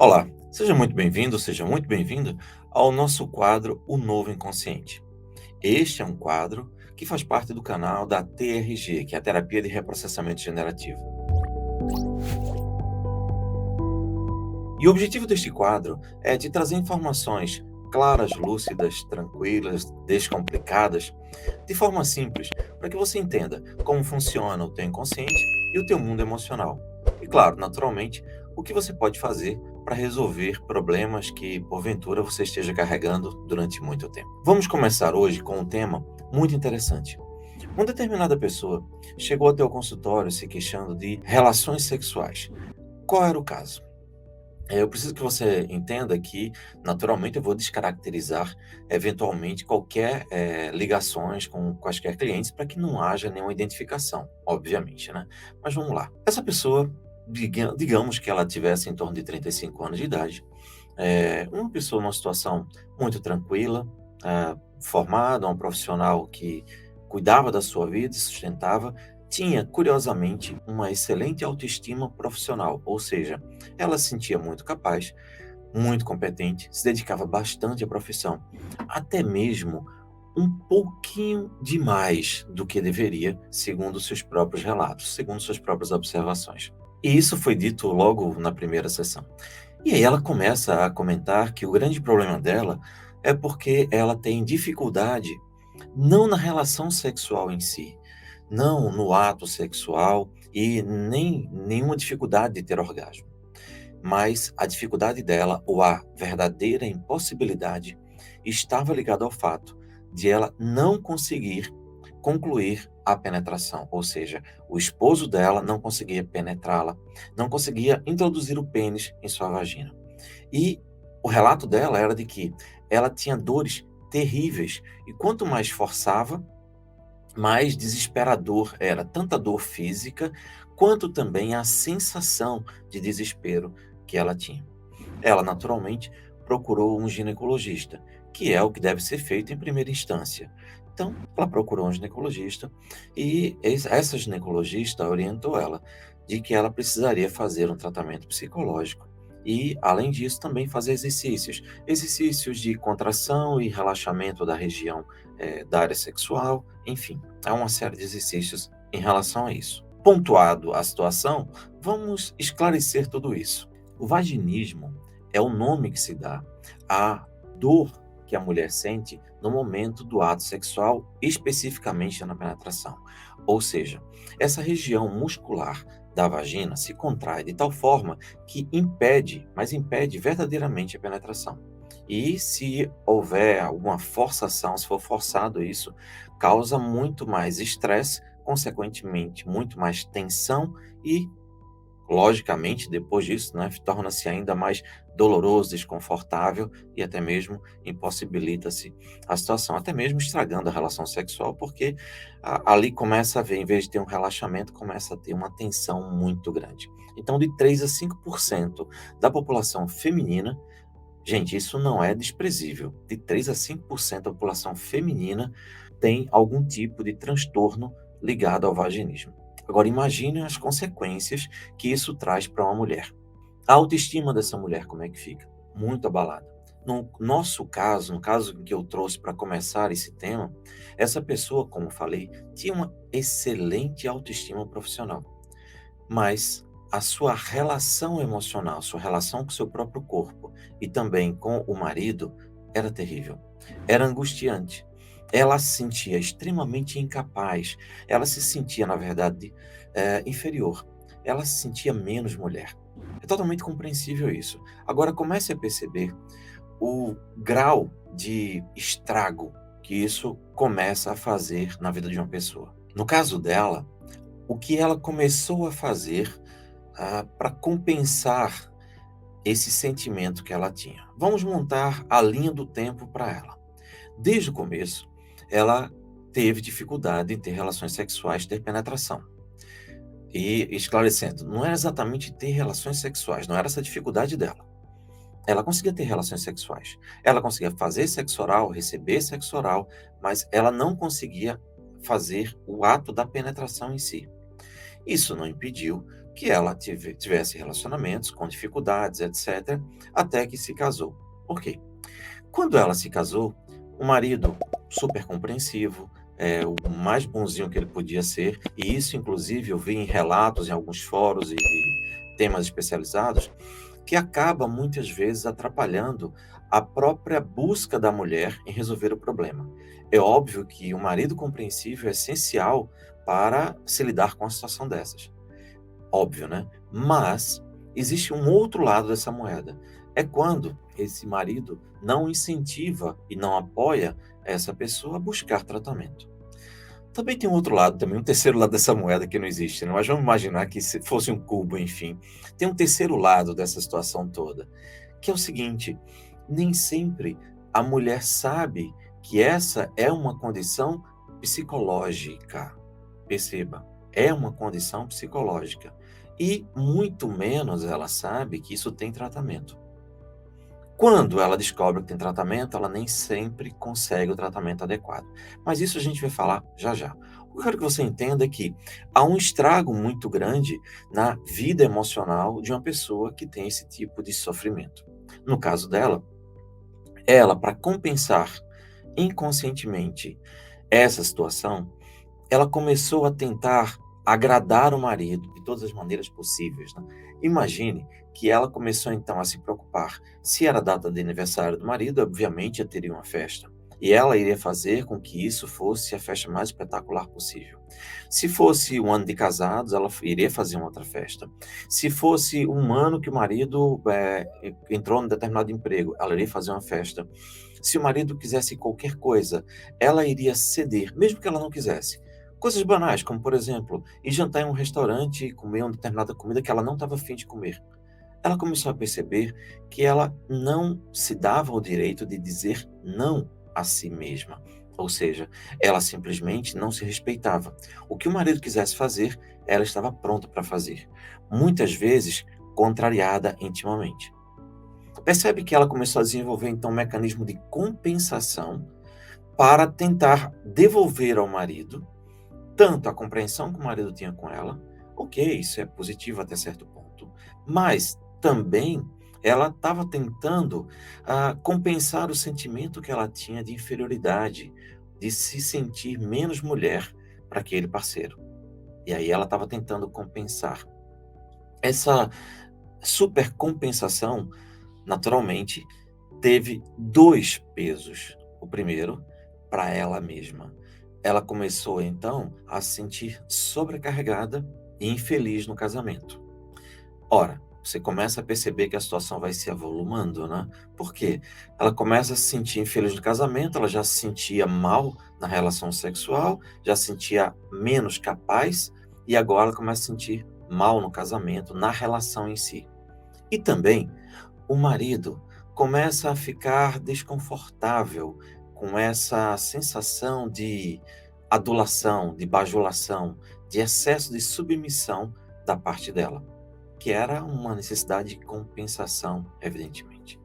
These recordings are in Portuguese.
Olá, seja muito bem-vindo, seja muito bem-vinda ao nosso quadro O Novo Inconsciente. Este é um quadro que faz parte do canal da TRG, que é a Terapia de Reprocessamento Generativo. E o objetivo deste quadro é de trazer informações claras, lúcidas, tranquilas, descomplicadas, de forma simples, para que você entenda como funciona o teu inconsciente e o teu mundo emocional. E claro, naturalmente, o que você pode fazer para resolver problemas que porventura você esteja carregando durante muito tempo. Vamos começar hoje com um tema muito interessante. Uma determinada pessoa chegou até o consultório se queixando de relações sexuais. Qual era o caso? Eu preciso que você entenda que, naturalmente, eu vou descaracterizar eventualmente qualquer ligações com quaisquer clientes para que não haja nenhuma identificação, obviamente, né? Mas vamos lá. Essa pessoa, digamos que ela tivesse em torno de 35 anos de idade, uma pessoa numa situação muito tranquila, formada, uma profissional que cuidava da sua vida e sustentava, tinha, curiosamente, uma excelente autoestima profissional, ou seja, ela se sentia muito capaz, muito competente, se dedicava bastante à profissão, até mesmo um pouquinho demais do que deveria, segundo seus próprios relatos, segundo suas próprias observações. E isso foi dito logo na primeira sessão. E aí ela começa a comentar que o grande problema dela é porque ela tem dificuldade não na relação sexual em si, não no ato sexual e nem nenhuma dificuldade de ter orgasmo, mas a dificuldade dela, ou a verdadeira impossibilidade, estava ligada ao fato de ela não conseguir concluir a penetração, ou seja, o esposo dela não conseguia penetrá-la, não conseguia introduzir o pênis em sua vagina. E o relato dela era de que ela tinha dores terríveis e quanto mais forçava, mais desesperador era, tanta dor física, quanto também a sensação de desespero que ela tinha. Ela, naturalmente, procurou um ginecologista, que é o que deve ser feito em primeira instância. Então, ela procurou um ginecologista e essa ginecologista orientou ela de que ela precisaria fazer um tratamento psicológico e, além disso, também fazer exercícios. Exercícios de contração e relaxamento da região da área sexual, enfim, há uma série de exercícios em relação a isso. Pontuado a situação, vamos esclarecer tudo isso. O vaginismo é o nome que se dá à dor que a mulher sente no momento do ato sexual, especificamente na penetração. Ou seja, essa região muscular da vagina se contrai de tal forma que impede, mas impede verdadeiramente a penetração. E se houver alguma forçação, se for forçado isso, causa muito mais estresse, consequentemente, muito mais tensão e, logicamente, depois disso, né, torna-se ainda mais doloroso, desconfortável e até mesmo impossibilita-se a situação, até mesmo estragando a relação sexual, porque ali começa a ver, em vez de ter um relaxamento, começa a ter uma tensão muito grande. Então, de 3 a 5% da população feminina, gente, isso não é desprezível, de 3 a 5% da população feminina tem algum tipo de transtorno ligado ao vaginismo. Agora, imagine as consequências que isso traz para uma mulher. A autoestima dessa mulher, como é que fica? Muito abalada. No nosso caso, no caso que eu trouxe para começar esse tema, essa pessoa, como falei, tinha uma excelente autoestima profissional, mas a sua relação emocional, sua relação com seu próprio corpo e também com o marido era terrível, era angustiante. Ela se sentia extremamente incapaz, ela se sentia, na verdade, inferior, ela se sentia menos mulher. É totalmente compreensível isso. Agora comece a perceber o grau de estrago que isso começa a fazer na vida de uma pessoa. No caso dela, o que ela começou a fazer para compensar esse sentimento que ela tinha. Vamos montar a linha do tempo para ela. Desde o começo, ela teve dificuldade em ter relações sexuais, ter penetração. E esclarecendo, não era exatamente ter relações sexuais, não era essa a dificuldade dela. Ela conseguia ter relações sexuais. Ela conseguia fazer sexo oral, receber sexo oral, mas ela não conseguia fazer o ato da penetração em si. Isso não impediu que ela tivesse relacionamentos com dificuldades, etc., até que se casou. Ok. Quando ela se casou, o marido, super compreensivo, o mais bonzinho que ele podia ser, e isso, inclusive, eu vi em relatos em alguns fóruns e temas especializados, que acaba muitas vezes atrapalhando a própria busca da mulher em resolver o problema. É óbvio que o marido compreensível é essencial para se lidar com uma situação dessas. Óbvio, né? Mas existe um outro lado dessa moeda. É quando esse marido não incentiva e não apoia essa pessoa a buscar tratamento. Também tem um outro lado, também um terceiro lado dessa moeda que não existe, né? Mas vamos imaginar que se fosse um cubo, enfim. Tem um terceiro lado dessa situação toda, que é o seguinte: nem sempre a mulher sabe que essa é uma condição psicológica. Perceba, é uma condição psicológica. E muito menos ela sabe que isso tem tratamento. Quando ela descobre que tem tratamento, ela nem sempre consegue o tratamento adequado. Mas isso a gente vai falar já já. O que eu quero que você entenda é que há um estrago muito grande na vida emocional de uma pessoa que tem esse tipo de sofrimento. No caso dela, ela, para compensar inconscientemente essa situação, ela começou a tentar agradar o marido de todas as maneiras possíveis, né? Imagine que ela começou então a se preocupar. Se era a data de aniversário do marido, obviamente já teria uma festa. E ela iria fazer com que isso fosse a festa mais espetacular possível. Se fosse um ano de casados, ela iria fazer uma outra festa. Se fosse um ano que o marido entrou num determinado emprego, ela iria fazer uma festa. Se o marido quisesse qualquer coisa, ela iria ceder, mesmo que ela não quisesse. Coisas banais, como, por exemplo, ir jantar em um restaurante e comer uma determinada comida que ela não estava afim de comer. Ela começou a perceber que ela não se dava o direito de dizer não a si mesma. Ou seja, ela simplesmente não se respeitava. O que o marido quisesse fazer, ela estava pronta para fazer. Muitas vezes, contrariada intimamente. Percebe que ela começou a desenvolver, então, um mecanismo de compensação para tentar devolver ao marido tanto a compreensão que o marido tinha com ela, ok, isso é positivo até certo ponto, mas também ela estava tentando compensar o sentimento que ela tinha de inferioridade, de se sentir menos mulher para aquele parceiro. E aí ela estava tentando compensar. Essa supercompensação, naturalmente, teve dois pesos. O primeiro, para ela mesma. Ela começou, então, a se sentir sobrecarregada e infeliz no casamento. Ora, você começa a perceber que a situação vai se avolumando, né? Por quê? Ela começa a se sentir infeliz no casamento, ela já se sentia mal na relação sexual, já se sentia menos capaz, e agora ela começa a se sentir mal no casamento, na relação em si. E também, o marido começa a ficar desconfortável com essa sensação de adulação, de bajulação, de excesso de submissão da parte dela, que era uma necessidade de compensação, evidentemente.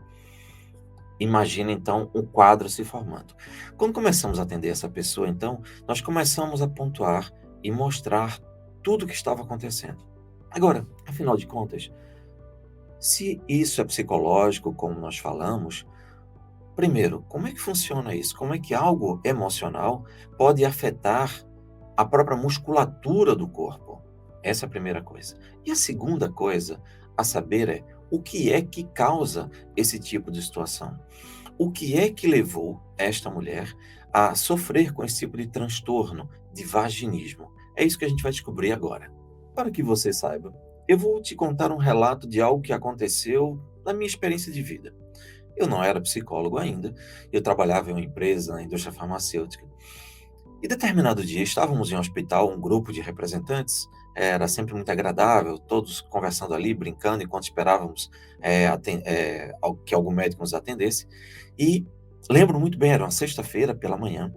Imagina, então, o quadro se formando. Quando começamos a atender essa pessoa, então, nós começamos a pontuar e mostrar tudo o que estava acontecendo. Agora, afinal de contas, se isso é psicológico, como nós falamos, primeiro, como é que funciona isso? Como é que algo emocional pode afetar a própria musculatura do corpo? Essa é a primeira coisa. E a segunda coisa a saber é o que é que causa esse tipo de situação? O que é que levou esta mulher a sofrer com esse tipo de transtorno de vaginismo? É isso que a gente vai descobrir agora. Para que você saiba, eu vou te contar um relato de algo que aconteceu na minha experiência de vida. Eu não era psicólogo ainda, eu trabalhava em uma empresa na indústria farmacêutica. E determinado dia estávamos em um hospital, um grupo de representantes, era sempre muito agradável, todos conversando ali, brincando, enquanto esperávamos que algum médico nos atendesse. E lembro muito bem, era uma sexta-feira pela manhã,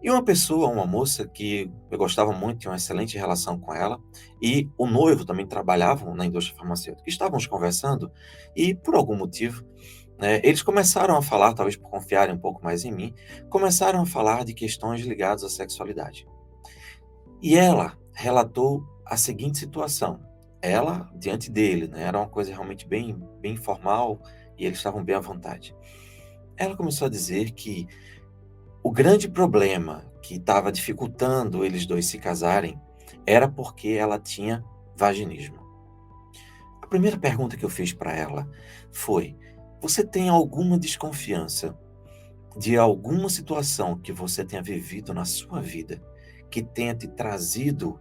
e uma pessoa, uma moça que eu gostava muito, tinha uma excelente relação com ela, e o noivo também trabalhavam na indústria farmacêutica. Estávamos conversando e, por algum motivo, eles começaram a falar, talvez por confiarem um pouco mais em mim, começaram a falar de questões ligadas à sexualidade. E ela relatou a seguinte situação. ela diante dele, né? Era uma coisa realmente bem informal e eles estavam bem à vontade. Ela começou a dizer que o grande problema que estava dificultando eles dois se casarem era porque ela tinha vaginismo. A primeira pergunta que eu fiz para ela foi: você tem alguma desconfiança de alguma situação que você tenha vivido na sua vida que tenha te trazido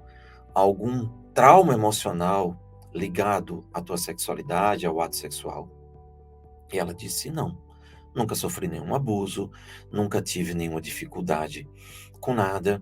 algum trauma emocional ligado à tua sexualidade, ao ato sexual? E ela disse: não, nunca sofri nenhum abuso, nunca tive nenhuma dificuldade com nada.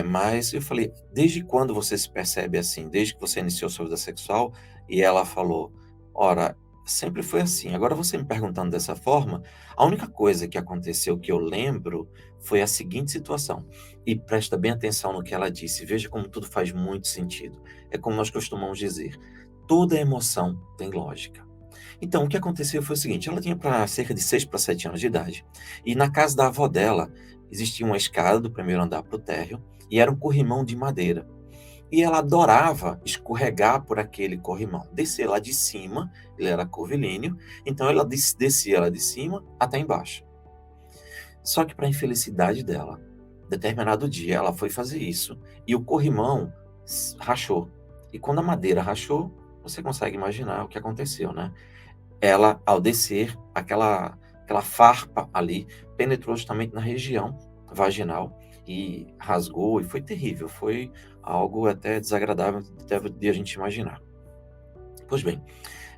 Mas eu falei: desde quando você se percebe assim? Desde que você iniciou sua vida sexual? E ela falou: ora, sempre foi assim. Agora você me perguntando dessa forma, a única coisa que aconteceu que eu lembro foi a seguinte situação. E presta bem atenção no que ela disse, veja como tudo faz muito sentido. É como nós costumamos dizer: toda emoção tem lógica. Então, o que aconteceu foi o seguinte: ela tinha para cerca de 6 para 7 anos de idade, e na casa da avó dela existia uma escada do primeiro andar para o térreo, e era um corrimão de madeira. E ela adorava escorregar por aquele corrimão, descer lá de cima, ele era curvilíneo, então ela descia lá de cima até embaixo. Só que, para a infelicidade dela, determinado dia ela foi fazer isso, e o corrimão rachou. E quando a madeira rachou, você consegue imaginar o que aconteceu, né? Ela, ao descer, aquela farpa ali penetrou justamente na região vaginal e rasgou, e foi terrível, foi algo até desagradável até de a gente imaginar. Pois bem,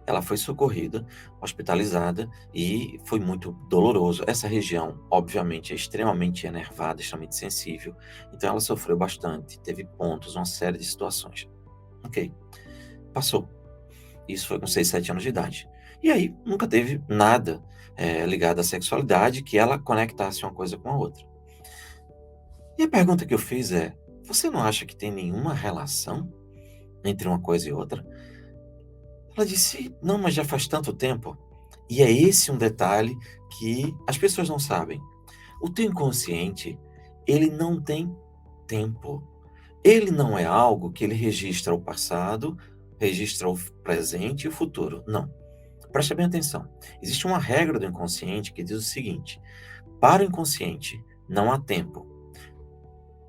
ela foi socorrida, hospitalizada e foi muito doloroso. Essa região, obviamente, é extremamente enervada, extremamente sensível, então ela sofreu bastante, teve pontos, uma série de situações. Ok, passou. Isso foi com 6, 7 anos de idade. E aí, nunca teve nada ligado à sexualidade que ela conectasse uma coisa com a outra. E a pergunta que eu fiz é: você não acha que tem nenhuma relação entre uma coisa e outra? Ela disse: não, mas já faz tanto tempo. E é esse um detalhe que as pessoas não sabem. O teu inconsciente, ele não tem tempo. Ele não é algo que ele registra o passado, registra o presente e o futuro. Não. Preste bem atenção. Existe uma regra do inconsciente que diz o seguinte: para o inconsciente não há tempo.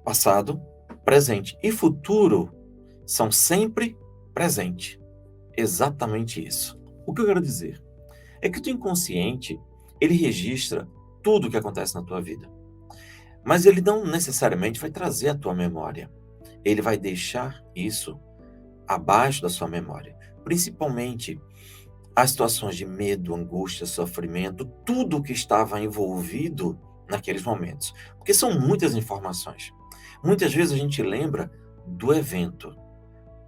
Passado, presente e futuro são sempre presente. Exatamente isso. O que eu quero dizer é que o teu inconsciente, ele registra tudo o que acontece na tua vida. Mas ele não necessariamente vai trazer a tua memória. Ele vai deixar isso abaixo da sua memória. Principalmente as situações de medo, angústia, sofrimento, tudo o que estava envolvido naqueles momentos. Porque são muitas informações. Muitas vezes a gente lembra do evento,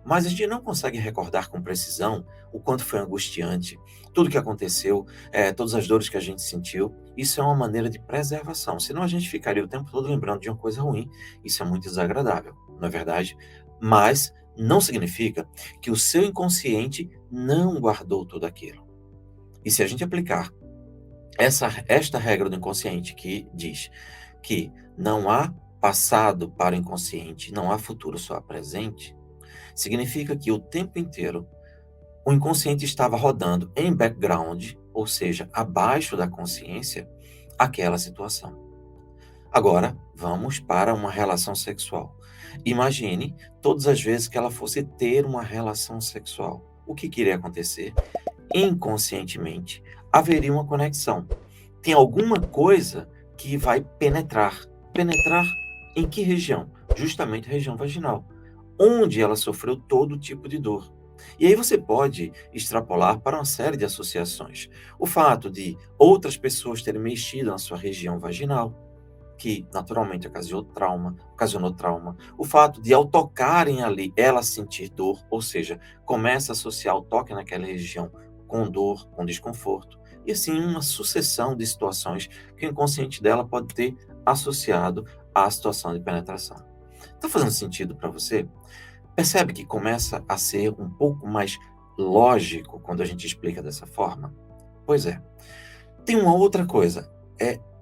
mas a gente não consegue recordar com precisão o quanto foi angustiante, tudo o que aconteceu, todas as dores que a gente sentiu. Isso é uma maneira de preservação, senão a gente ficaria o tempo todo lembrando de uma coisa ruim. Isso é muito desagradável, não é verdade? Mas não significa que o seu inconsciente não guardou tudo aquilo. E se a gente aplicar esta regra do inconsciente que diz que não há passado para o inconsciente, não há futuro, só há presente, significa que o tempo inteiro o inconsciente estava rodando em background, ou seja, abaixo da consciência, aquela situação. Agora, vamos para uma relação sexual. Imagine todas as vezes que ela fosse ter uma relação sexual. O que iria acontecer? Inconscientemente, haveria uma conexão. Tem alguma coisa que vai penetrar. Penetrar em que região? Justamente a região vaginal, onde ela sofreu todo tipo de dor. E aí você pode extrapolar para uma série de associações. O fato de outras pessoas terem mexido na sua região vaginal, que naturalmente ocasionou trauma. O fato de, ao tocarem ali, ela sentir dor, ou seja, começa a associar o toque naquela região com dor, com desconforto. E assim, uma sucessão de situações que o inconsciente dela pode ter associado à situação de penetração. Está fazendo sentido para você? Percebe que começa a ser um pouco mais lógico quando a gente explica dessa forma? Pois é. Tem uma outra coisa.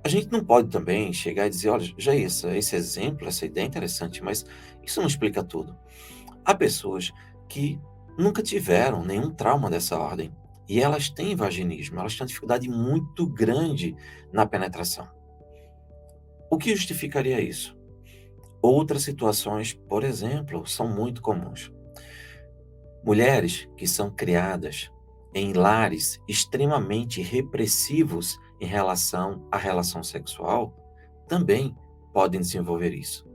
A gente não pode também chegar e dizer: olha, já esse exemplo, essa ideia é interessante, mas isso não explica tudo. Há pessoas que nunca tiveram nenhum trauma dessa ordem. E elas têm vaginismo, elas têm uma dificuldade muito grande na penetração. O que justificaria isso? Outras situações, por exemplo, são muito comuns. Mulheres que são criadas em lares extremamente repressivos em relação à relação sexual também podem desenvolver isso.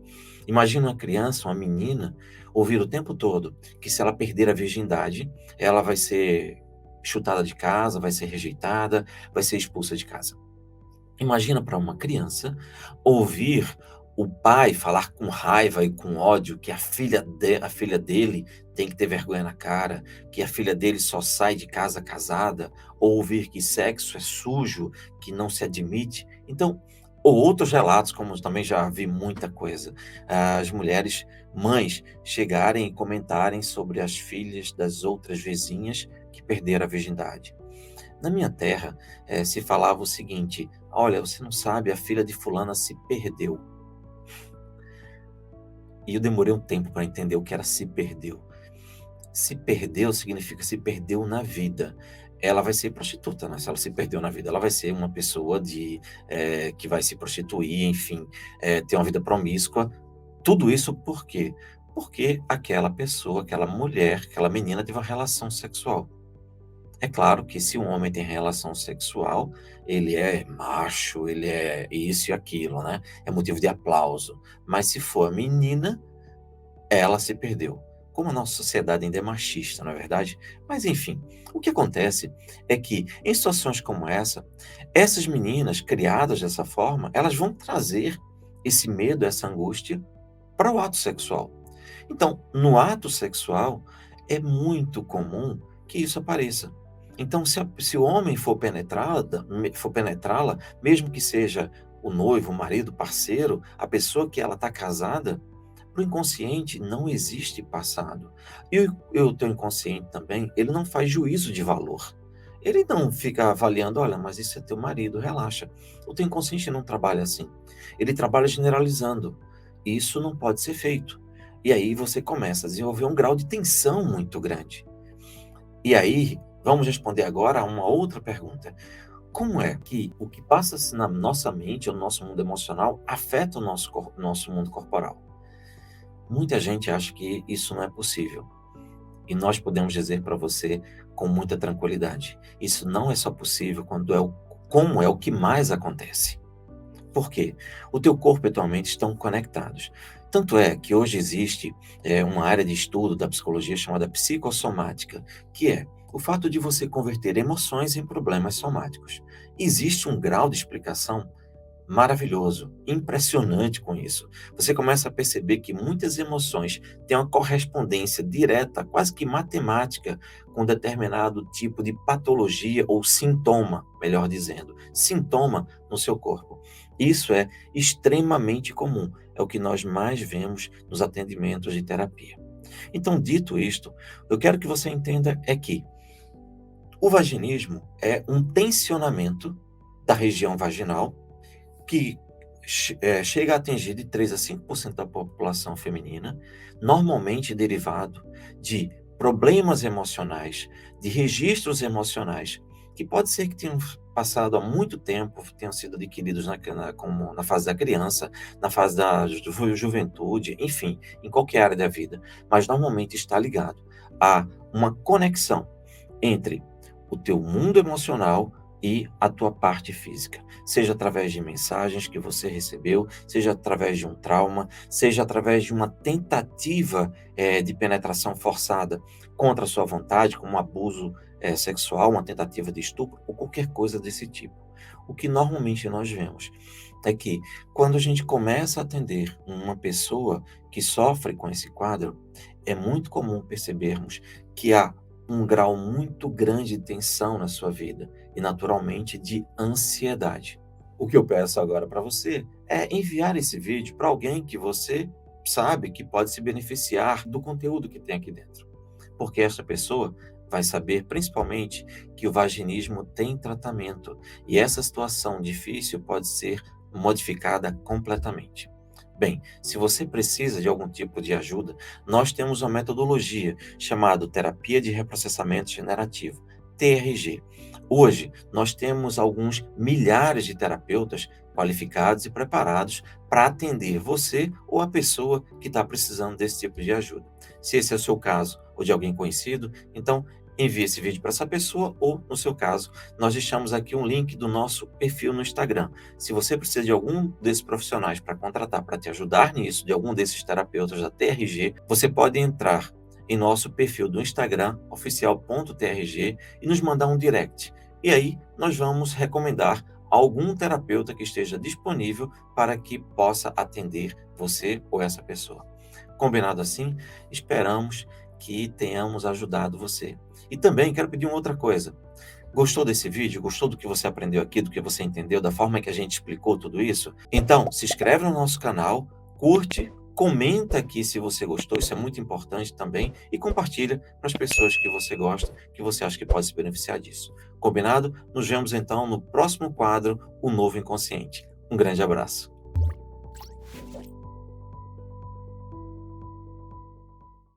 Imagina uma criança, uma menina, ouvir o tempo todo que se ela perder a virgindade, ela vai ser chutada de casa, vai ser rejeitada, vai ser expulsa de casa. Imagina para uma criança ouvir o pai falar com raiva e com ódio que a filha dele tem que ter vergonha na cara, que a filha dele só sai de casa casada, ou ouvir que sexo é sujo, que não se admite. Então, ou outros relatos, como também já vi muita coisa, as mulheres, mães, chegarem e comentarem sobre as filhas das outras vizinhas que perderam a virgindade. Na minha terra, se falava o seguinte: olha, você não sabe, a filha de fulana se perdeu. E eu demorei um tempo para entender o que era se perdeu. Se perdeu significa se perdeu na vida. Ela vai ser prostituta, né? Se ela se perdeu na vida, ela vai ser uma pessoa que vai se prostituir, enfim, ter uma vida promíscua. Tudo isso por quê? Porque aquela pessoa, aquela mulher, aquela menina teve uma relação sexual. É claro que se um homem tem relação sexual, ele é macho, ele é isso e aquilo, né? É motivo de aplauso. Mas se for a menina, ela se perdeu. Como a nossa sociedade ainda é machista, não é verdade? Mas enfim, o que acontece é que em situações como essa, essas meninas criadas dessa forma, elas vão trazer esse medo, essa angústia para o ato sexual. Então, no ato sexual, é muito comum que isso apareça. Então, se o homem for penetrá-la, mesmo que seja o noivo, o marido, o parceiro, a pessoa que ela está casada, para o inconsciente não existe passado. E o teu inconsciente também, ele não faz juízo de valor. Ele não fica avaliando, olha, mas isso é teu marido, relaxa. O teu inconsciente não trabalha assim. Ele trabalha generalizando. Isso não pode ser feito. E aí você começa a desenvolver um grau de tensão muito grande. E aí, vamos responder agora a uma outra pergunta. Como é que o que passa na nossa mente, ou no nosso mundo emocional, afeta o nosso mundo corporal? Muita gente acha que isso não é possível. E nós podemos dizer para você com muita tranquilidade: isso não é só possível como é o que mais acontece. Por quê? O teu corpo e a tua mente estão conectados. Tanto é que hoje existe uma área de estudo da psicologia chamada psicossomática, que é o fato de você converter emoções em problemas somáticos. Existe um grau de explicação maravilhoso, impressionante com isso. Você começa a perceber que muitas emoções têm uma correspondência direta, quase que matemática, com determinado tipo de patologia ou sintoma, melhor dizendo, sintoma no seu corpo. Isso é extremamente comum, é o que nós mais vemos nos atendimentos de terapia. Então, dito isto, eu quero que você entenda é que o vaginismo é um tensionamento da região vaginal que chega a atingir de 3 a 5% da população feminina, normalmente derivado de problemas emocionais, de registros emocionais, que pode ser que tenham passado há muito tempo, tenham sido adquiridos como na fase da criança, na fase da juventude, enfim, em qualquer área da vida, mas normalmente está ligado a uma conexão entre o teu mundo emocional e a tua parte física, seja através de mensagens que você recebeu, seja através de um trauma, seja através de uma tentativa de penetração forçada contra a sua vontade, como um abuso sexual, uma tentativa de estupro, ou qualquer coisa desse tipo. O que normalmente nós vemos é que quando a gente começa a atender uma pessoa que sofre com esse quadro, é muito comum percebermos que há um grau muito grande de tensão na sua vida e, naturalmente, de ansiedade. O que eu peço agora para você é enviar esse vídeo para alguém que você sabe que pode se beneficiar do conteúdo que tem aqui dentro. Porque esta pessoa vai saber, principalmente, que o vaginismo tem tratamento e essa situação difícil pode ser modificada completamente. Bem, se você precisa de algum tipo de ajuda, nós temos uma metodologia chamada Terapia de Reprocessamento Generativo, TRG. Hoje, nós temos alguns milhares de terapeutas qualificados e preparados para atender você ou a pessoa que está precisando desse tipo de ajuda. Se esse é o seu caso ou de alguém conhecido, então envie esse vídeo para essa pessoa ou, no seu caso, nós deixamos aqui um link do nosso perfil no Instagram. Se você precisa de algum desses profissionais para contratar, para te ajudar nisso, de algum desses terapeutas da TRG, você pode entrar em nosso perfil do Instagram, oficial.trg, e nos mandar um direct. E aí nós vamos recomendar algum terapeuta que esteja disponível para que possa atender você ou essa pessoa. Combinado assim? Esperamos que tenhamos ajudado você. E também quero pedir uma outra coisa. Gostou desse vídeo? Gostou do que você aprendeu aqui, do que você entendeu, da forma que a gente explicou tudo isso? Então, se inscreve no nosso canal, curte, comenta aqui se você gostou, isso é muito importante também, e compartilha para as pessoas que você gosta, que você acha que pode se beneficiar disso. Combinado? Nos vemos então no próximo quadro, O Novo Inconsciente. Um grande abraço.